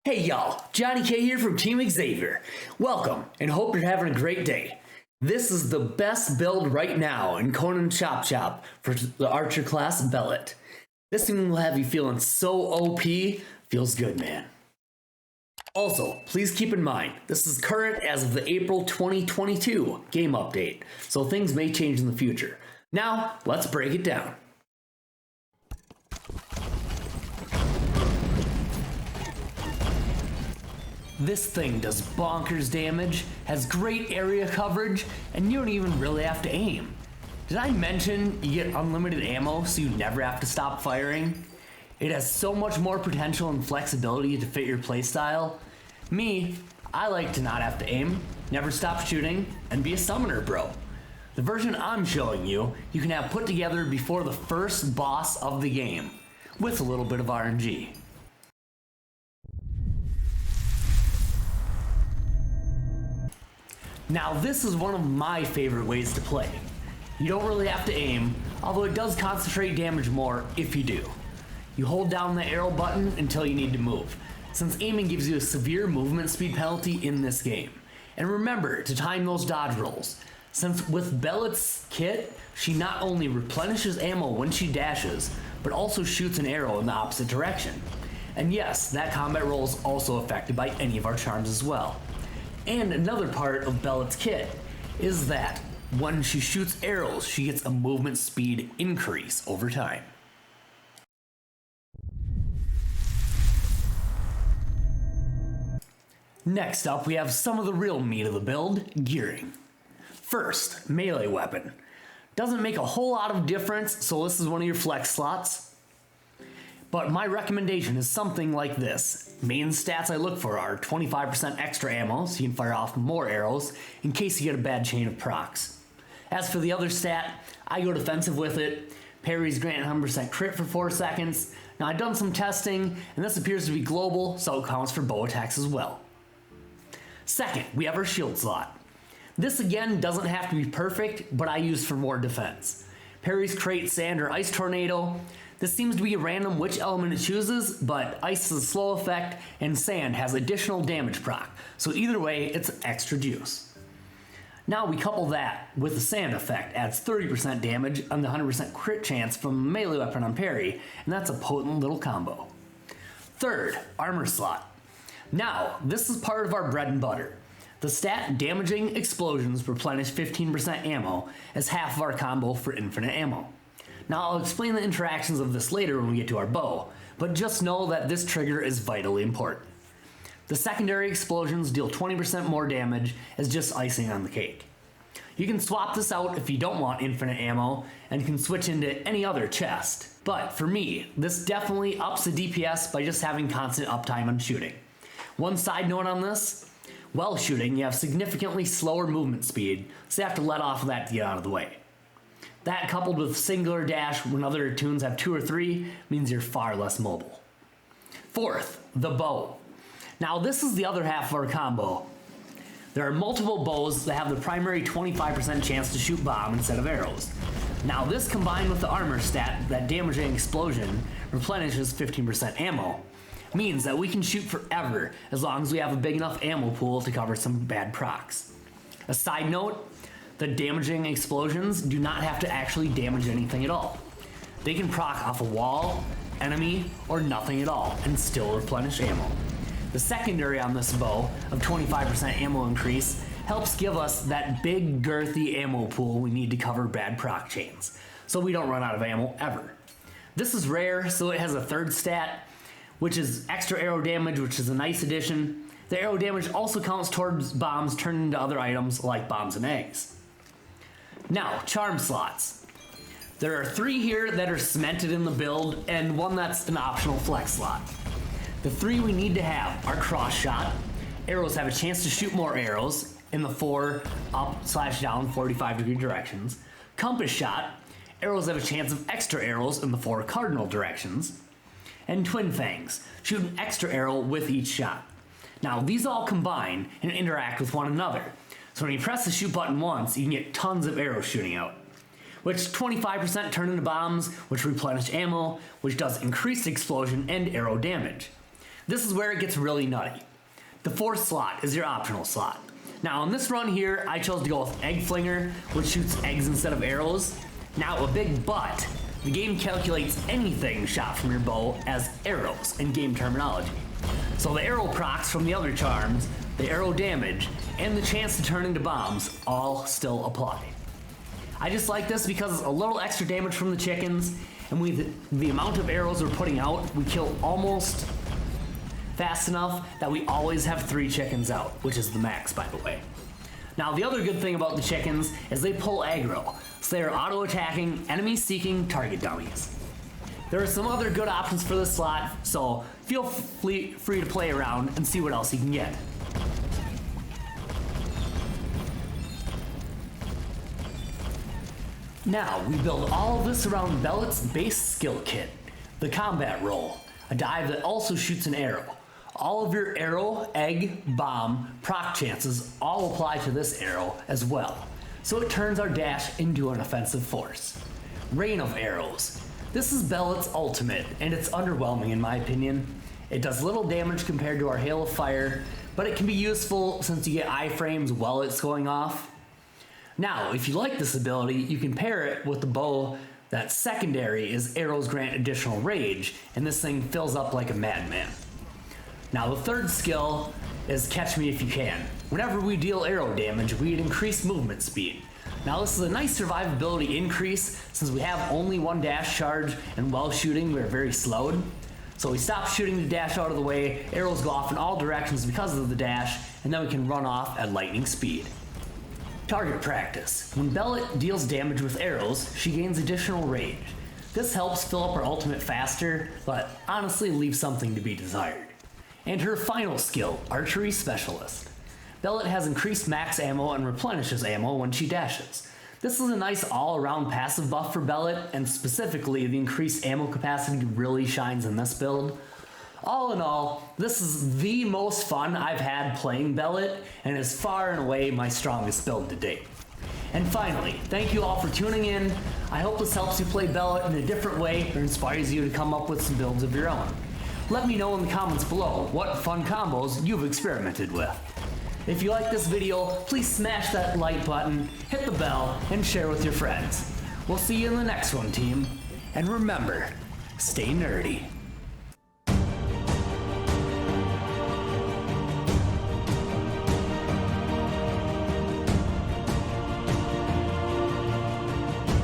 Hey y'all, Johnny K here from Team Xzavieur. Welcome, and hope you're having a great day. This is the best build right now in Conan Chop Chop for the Archer class Belit. This thing will have you feeling so OP, feels good, man. Also, please keep in mind, this is current as of the April 2022 game update, so things may change in the future. Now, let's break it down. This thing does bonkers damage, has great area coverage, and you don't even really have to aim. Did I mention you get unlimited ammo so you never have to stop firing? It has so much more potential and flexibility to fit your playstyle. Me, I like to not have to aim, never stop shooting, and be a summoner bro. The version I'm showing you, you can have put together before the first boss of the game, with a little bit of RNG. Now this is one of my favorite ways to play. You don't really have to aim, although it does concentrate damage more if you do. You hold down the arrow button until you need to move, since aiming gives you a severe movement speed penalty in this game. And remember to time those dodge rolls, since with Belit's kit, she not only replenishes ammo when she dashes, but also shoots an arrow in the opposite direction. And yes, that combat roll is also affected by any of our charms as well. And another part of Belit's kit is that when she shoots arrows, she gets a movement speed increase over time. Next up, we have some of the real meat of the build, gearing. First, melee weapon. Doesn't make a whole lot of difference, so this is one of your flex slots. But my recommendation is something like this. Main stats I look for are 25% extra ammo, so you can fire off more arrows in case you get a bad chain of procs. As for the other stat, I go defensive with it. Parries grant 100% crit for 4 seconds. Now I've done some testing, and this appears to be global, so it counts for bow attacks as well. Second, we have our shield slot. This again doesn't have to be perfect, but I use for more defense. Parries create sand or ice tornado. This seems to be random which element it chooses, but ice is a slow effect and sand has additional damage proc, so either way it's extra juice. Now we couple that with the sand effect, adds 30% damage and the 100% crit chance from melee weapon on parry, and that's a potent little combo. Third, armor slot. Now, this is part of our bread and butter. The stat damaging explosions replenish 15% ammo as half of our combo for infinite ammo. Now I'll explain the interactions of this later when we get to our bow, but just know that this trigger is vitally important. The secondary explosions deal 20% more damage as just icing on the cake. You can swap this out if you don't want infinite ammo and can switch into any other chest. But for me, this definitely ups the DPS by just having constant uptime on shooting. One side note on this, while shooting you have significantly slower movement speed, so you have to let off of that to get out of the way. That coupled with singular dash when other tunes have 2 or 3 means you're far less mobile. Fourth, the bow. Now this is the other half of our combo. There are multiple bows that have the primary 25% chance to shoot bomb instead of arrows. Now this combined with the armor stat, that damaging explosion replenishes 15% ammo, means that we can shoot forever as long as we have a big enough ammo pool to cover some bad procs. A side note, the damaging explosions do not have to actually damage anything at all. They can proc off a wall, enemy, or nothing at all and still replenish ammo. The secondary on this bow of 25% ammo increase helps give us that big girthy ammo pool we need to cover bad proc chains, so we don't run out of ammo ever. This is rare, so it has a third stat, which is extra arrow damage, which is a nice addition. The arrow damage also counts towards bombs turned into other items like bombs and eggs. Now, charm slots. There are 3 here that are cemented in the build, and 1 that's an optional flex slot. The 3 we need to have are cross shot. Arrows have a chance to shoot more arrows in the 4 up/down 45-degree directions. Compass shot. Arrows have a chance of extra arrows in the 4 cardinal directions. And twin fangs. Shoot an extra arrow with each shot. Now, these all combine and interact with one another. So when you press the shoot button once, you can get tons of arrows shooting out, which 25% turn into bombs, which replenish ammo, which does increased explosion and arrow damage. This is where it gets really nutty. The 4th slot is your optional slot. Now on this run here, I chose to go with Egg Flinger, which shoots eggs instead of arrows. Now a big but, the game calculates anything shot from your bow as arrows in game terminology. So the arrow procs from the other charms, the arrow damage, and the chance to turn into bombs all still apply. I just like this because it's a little extra damage from the chickens, and with the amount of arrows we're putting out, we kill almost fast enough that we always have 3 chickens out, which is the max, by the way. Now the other good thing about the chickens is they pull aggro, so they are auto-attacking, enemy-seeking target dummies. There are some other good options for this slot, so feel free to play around and see what else you can get. Now, we build all of this around Belit's base skill kit, the combat roll, a dive that also shoots an arrow. All of your arrow, egg, bomb, proc chances all apply to this arrow as well, so it turns our dash into an offensive force. Rain of Arrows. This is Belit's ultimate, and it's underwhelming in my opinion. It does little damage compared to our Hail of Fire, but it can be useful since you get iframes while it's going off. Now, if you like this ability, you can pair it with the bow that's secondary is arrows grant additional rage, and this thing fills up like a madman. Now the 3rd skill is Catch Me If You Can. Whenever we deal arrow damage, we get increased movement speed. Now this is a nice survivability increase since we have only 1 dash charge, and while shooting we're very slowed. So we stop shooting the dash out of the way, arrows go off in all directions because of the dash, and then we can run off at lightning speed. Target practice. When Belit deals damage with arrows, she gains additional rage. This helps fill up her ultimate faster, but honestly leaves something to be desired. And her final skill, Archery Specialist. Belit has increased max ammo and replenishes ammo when she dashes. This is a nice all-around passive buff for Belit, and specifically the increased ammo capacity really shines in this build. All in all, this is the most fun I've had playing Belit, and is far and away my strongest build to date. And finally, thank you all for tuning in. I hope this helps you play Belit in a different way or inspires you to come up with some builds of your own. Let me know in the comments below what fun combos you've experimented with. If you like this video, please smash that like button, hit the bell, and share with your friends. We'll see you in the next one, team. And remember, stay nerdy.